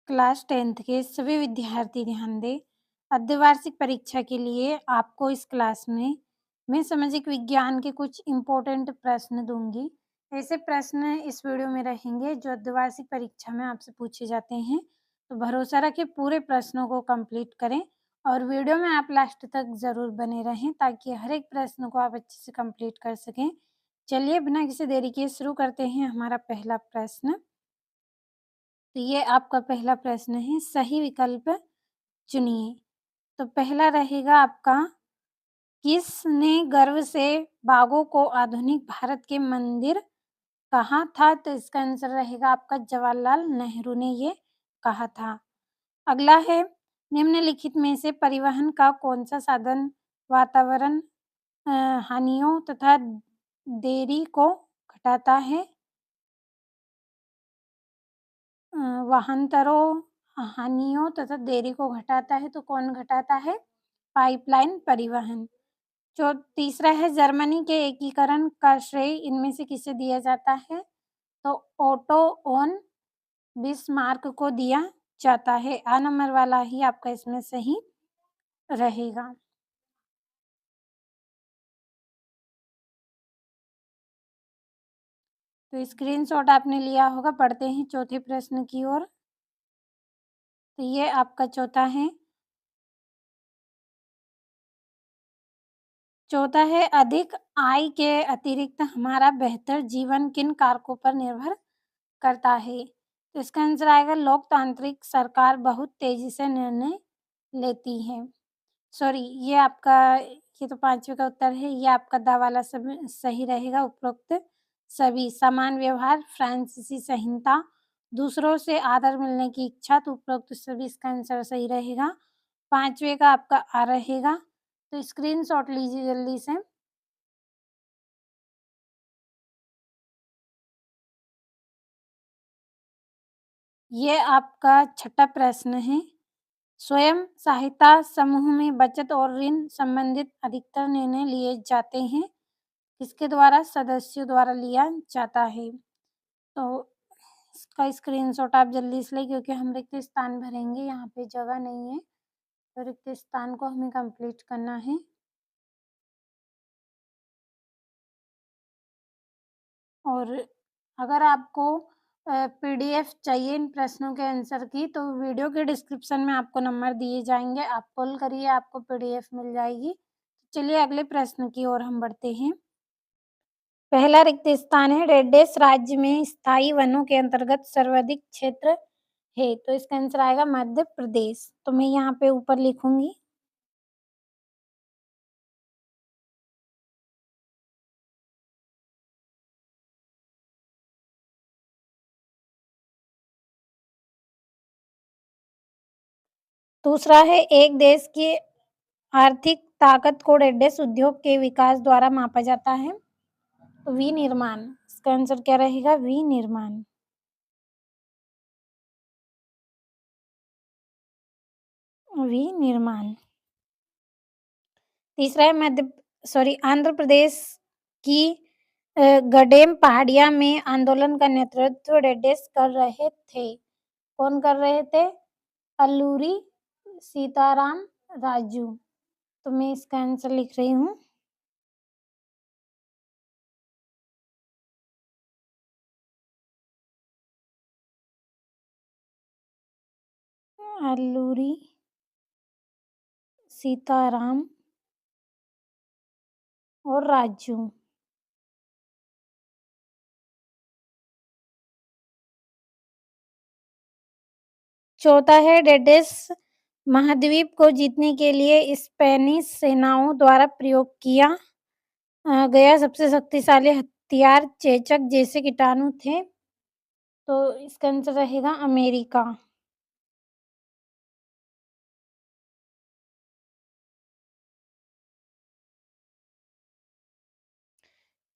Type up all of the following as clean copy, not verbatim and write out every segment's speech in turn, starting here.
Class 10th के सभी विद्यार्थी ध्यान दें। अर्धवार्षिक परीक्षा के लिए आपको इस क्लास में मैं सामाजिक विज्ञान के कुछ इम्पोर्टेंट प्रश्न दूंगी। ऐसे प्रश्न इस वीडियो में रहेंगे जो अर्धवार्षिक परीक्षा में आपसे पूछे जाते हैं। तो भरोसा रखें, पूरे प्रश्नों को कंप्लीट करें और वीडियो में आप लास्ट तक ज़रूर बने रहें ताकि हर एक प्रश्न को आप अच्छे से कंप्लीट कर सकें। चलिए बिना किसी देरी के शुरू करते हैं हमारा पहला प्रश्न। तो ये आपका पहला प्रश्न है, सही विकल्प चुनिए। तो पहला रहेगा आपका, किसने गर्व से बाघों को आधुनिक भारत के मंदिर कहा था? तो इसका आंसर रहेगा आपका जवाहरलाल नेहरू ने ये कहा था। अगला है, निम्नलिखित में से परिवहन का कौन सा साधन वातावरण हानियों तथा देरी को घटाता है? वाहनों हानियों तथा देरी को घटाता है, तो कौन घटाता है? पाइपलाइन परिवहन। जो तीसरा है, जर्मनी के एकीकरण का श्रेय इनमें से किसे दिया जाता है? तो ओटो ओन बिस्मार्क को दिया जाता है। आ नंबर वाला ही आपका इसमें सही रहेगा। तो स्क्रीनशॉट आपने लिया होगा। पढ़ते हैं चौथे प्रश्न की ओर। तो ये आपका चौथा है। चौथा है, अधिक आय के अतिरिक्त हमारा बेहतर जीवन किन कारकों पर निर्भर करता है? तो इसका आंसर आएगा, लोकतांत्रिक सरकार बहुत तेजी से निर्णय लेती है। सॉरी, ये तो पांचवे का उत्तर है। ये आपका दा वाला सही रहेगा। उपरोक्त सभी समान व्यवहार, फ्रांसीसी संहिता, दूसरों से आदर मिलने की इच्छा, तो उपरोक्त सभी इसका आंसर सही रहेगा। पांचवे का आपका आ रहेगा। तो स्क्रीनशॉट लीजिए जल्दी से। ये आपका छठा प्रश्न है। स्वयं सहायता समूह में बचत और ऋण संबंधित अधिकतर निर्णय लिए जाते हैं, किसके द्वारा? सदस्यों द्वारा लिया जाता है। तो इसका स्क्रीनशॉट आप जल्दी से लें क्योंकि हम रिक्त स्थान भरेंगे, यहाँ पे जगह नहीं है, तो रिक्त स्थान को हमें कंप्लीट करना है। और अगर आपको पीडीएफ चाहिए इन प्रश्नों के आंसर की, तो वीडियो के डिस्क्रिप्शन में आपको नंबर दिए जाएंगे, आप कॉल करिए, आपको पीडीएफ मिल जाएगी। चलिए अगले प्रश्न की ओर हम बढ़ते हैं। पहला रिक्त स्थान है, रेड देश राज्य में स्थायी वनों के अंतर्गत सर्वाधिक क्षेत्र है, तो इसका आंसर आएगा मध्य प्रदेश। तो मैं यहाँ पे ऊपर लिखूंगी। दूसरा है, एक देश की आर्थिक ताकत को रेड देश उद्योग के विकास द्वारा मापा जाता है। तो विनिर्माण, इसका आंसर क्या रहेगा? विनिर्माण। विनिर्माण। तीसरा है आंध्र प्रदेश की गडेम पहाड़िया में आंदोलन का नेतृत्व रेड्डीज कर रहे थे। कौन कर रहे थे? अल्लूरी सीताराम राजू। तो मैं इसका आंसर लिख रही हूँ। अल्लूरी सीताराम और राजू। चौथा है, डेडेस महाद्वीप को जीतने के लिए स्पेनिश सेनाओं द्वारा प्रयोग किया गया सबसे शक्तिशाली हथियार चेचक जैसे कीटाणु थे। तो इसका आंसर रहेगा अमेरिका।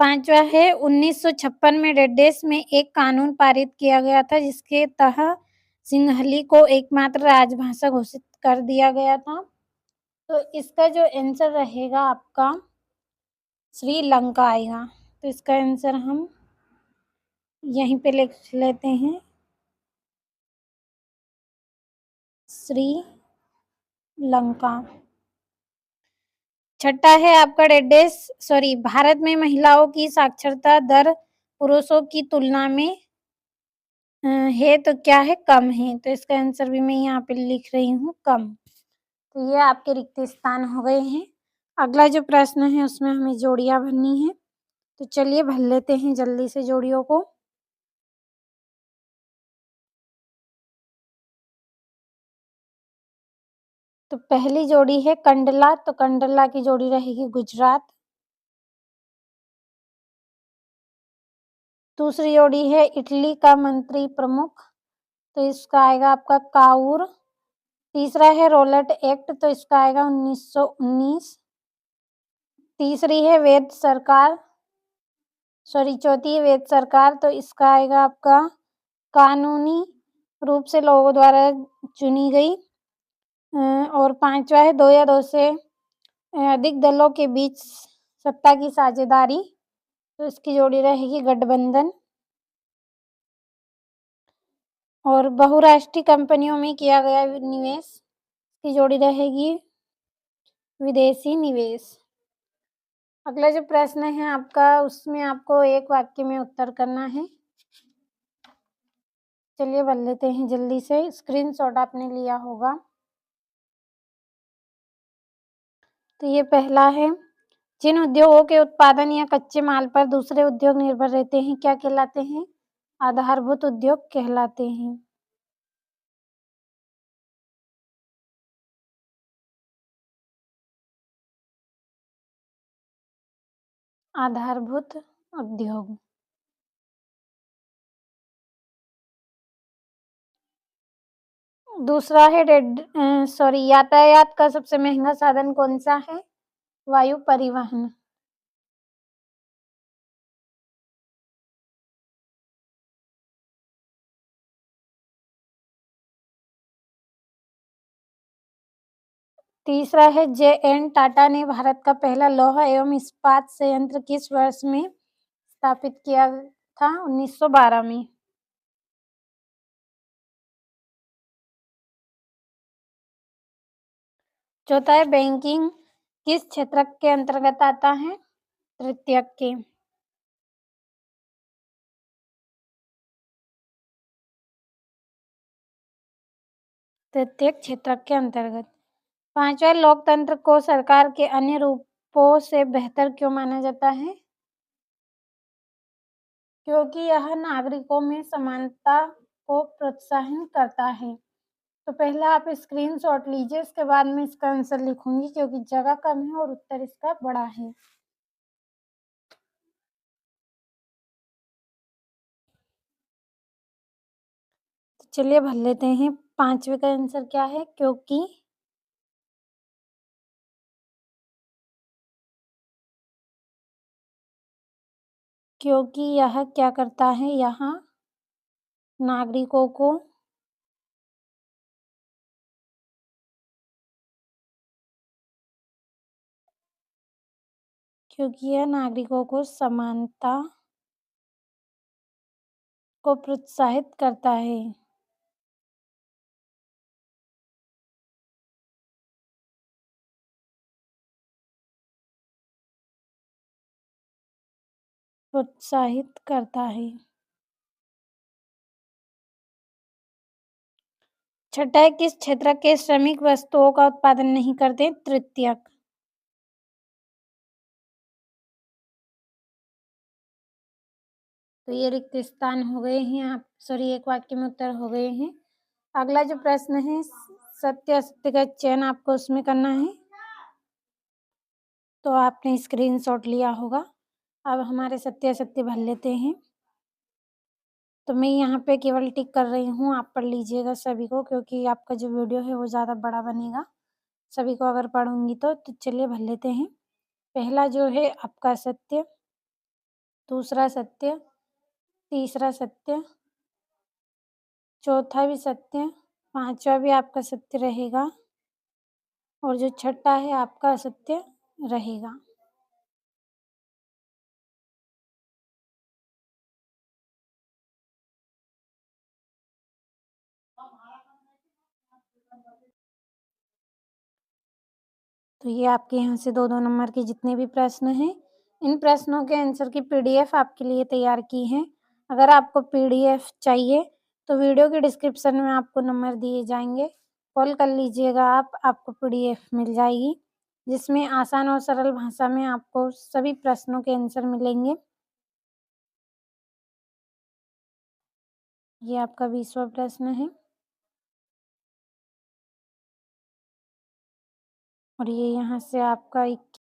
पांचवा है, 1956 में डेडेस में एक कानून पारित किया गया था जिसके तहत सिंहली को एकमात्र राजभाषा घोषित कर दिया गया था। तो इसका जो आंसर रहेगा आपका श्रीलंका आएगा। तो इसका आंसर हम यहीं पे लिख लेते हैं। श्रीलंका। छठा है आपका भारत में महिलाओं की साक्षरता दर पुरुषों की तुलना में है तो क्या है? कम है। तो इसका आंसर भी मैं यहाँ पे लिख रही हूँ, कम। तो ये आपके रिक्त स्थान हो गए हैं। अगला जो प्रश्न है उसमें हमें जोड़ियां भरनी है, तो चलिए भर लेते हैं जल्दी से जोड़ियों को। तो पहली जोड़ी है कंडला, तो कंडला की जोड़ी रहेगी गुजरात। दूसरी जोड़ी है इटली का मंत्री प्रमुख, तो इसका आएगा आपका काउर। तीसरा है रोलेट एक्ट, तो इसका आएगा 1919। तीसरी है वेद सरकार, चौथी है वेद सरकार, तो इसका आएगा आपका कानूनी रूप से लोगों द्वारा चुनी गई। और पांचवा है 2 या 2 से अधिक दलों के बीच सत्ता की साझेदारी, तो इसकी जोड़ी रहेगी गठबंधन। और बहुराष्ट्रीय कंपनियों में किया गया निवेश की जोड़ी रहेगी विदेशी निवेश। अगला जो प्रश्न है आपका उसमें आपको एक वाक्य में उत्तर करना है। चलिए भर लेते हैं जल्दी से, स्क्रीनशॉट आपने लिया होगा। तो ये पहला है, जिन उद्योगों के उत्पादन या कच्चे माल पर दूसरे उद्योग निर्भर रहते हैं क्या कहलाते हैं? आधारभूत उद्योग कहलाते हैं। आधारभूत उद्योग। दूसरा है यातायात का सबसे महंगा साधन कौन सा है? वायु परिवहन। तीसरा है जे.एन. टाटा ने भारत का पहला लौह एवं इस्पात संयंत्र किस वर्ष में स्थापित किया था? 1912 में। चौथा है बैंकिंग किस क्षेत्र के अंतर्गत आता है? तृतीयक के। तृतीयक क्षेत्र के अंतर्गत। पांचवा, लोकतंत्र को सरकार के अन्य रूपों से बेहतर क्यों माना जाता है? क्योंकि यह नागरिकों में समानता को प्रोत्साहन करता है। तो पहले आप स्क्रीनशॉट लीजिए, इसके बाद में इसका आंसर लिखूंगी क्योंकि जगह कम है और उत्तर इसका बड़ा है। तो चलिए भर लेते हैं। पांचवे का आंसर क्या है? क्योंकि यह क्या करता है? यहाँ नागरिकों को समानता को प्रोत्साहित करता है। प्रोत्साहित करता है। छठा है, किस क्षेत्र के श्रमिक वस्तुओं का उत्पादन नहीं करते? तृतीयक। तो ये रिक्त स्थान हो गए हैं एक वाक्य में उत्तर हो गए हैं। अगला जो प्रश्न है सत्य असत्य का चयन आपको उसमें करना है, तो आपने स्क्रीनशॉट लिया होगा। अब हमारे सत्य असत्य भर लेते हैं। तो मैं यहाँ पे केवल टिक कर रही हूँ, आप पढ़ लीजिएगा सभी को, क्योंकि आपका जो वीडियो है वो ज़्यादा बड़ा बनेगा सभी को अगर पढ़ूंगी तो चलिए भर लेते हैं। पहला जो है आपका सत्य, दूसरा सत्य, तीसरा सत्य, चौथा भी सत्य, पांचवा भी आपका सत्य रहेगा और जो छठा है आपका असत्य रहेगा। तो ये आपके यहाँ से 2-2 नंबर के जितने भी प्रश्न हैं, इन प्रश्नों के आंसर की पीडीएफ आपके लिए तैयार की है। अगर आपको पीडीएफ चाहिए, तो वीडियो के डिस्क्रिप्शन में आपको नंबर दिए जाएँगे, कॉल कर लीजिएगा आप, आपको पीडीएफ मिल जाएगी, जिसमें आसान और सरल भाषा में आपको सभी प्रश्नों के आंसर मिलेंगे। ये आपका 20वाँ प्रश्न है और ये यहाँ से आपका